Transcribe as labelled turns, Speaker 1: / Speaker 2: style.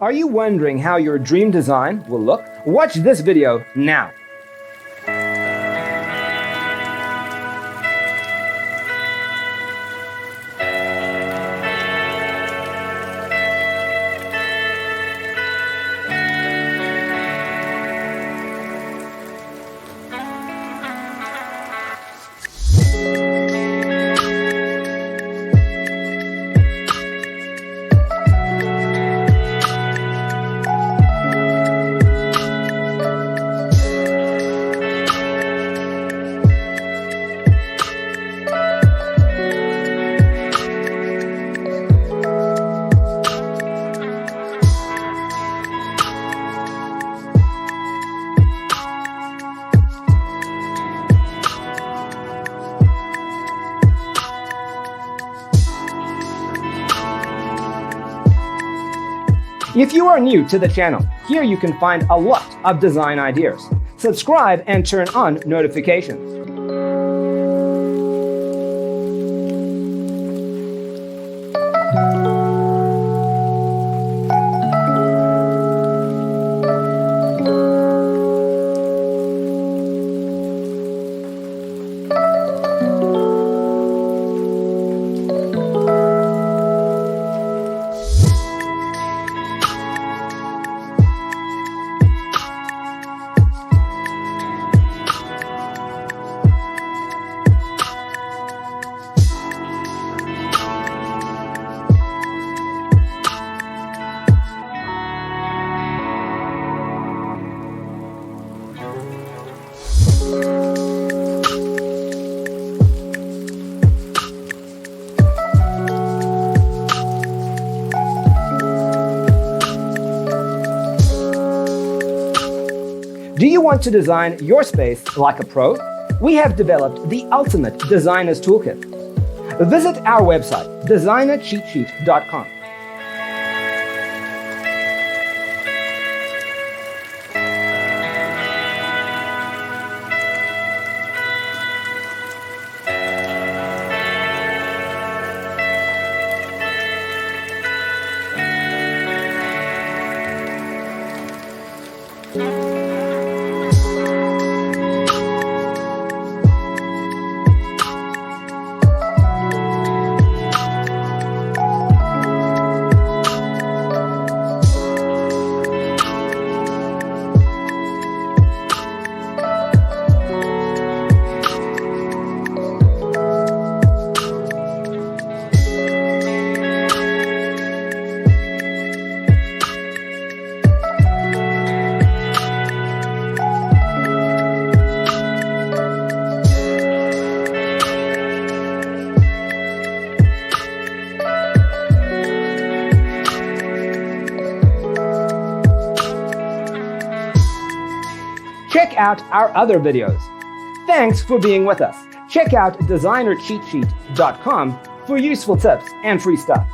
Speaker 1: Are you wondering how your dream design will look? Watch this video now. If you are new to the channel, here you can find a lot of design ideas. Subscribe and turn on notifications. Do you want to design your space like a pro? We have developed the ultimate designer's toolkit. Visit our website, designercheatsheet.com. Check out our other videos. Thanks for being with us. Check out designercheatsheet.com for useful tips and free stuff.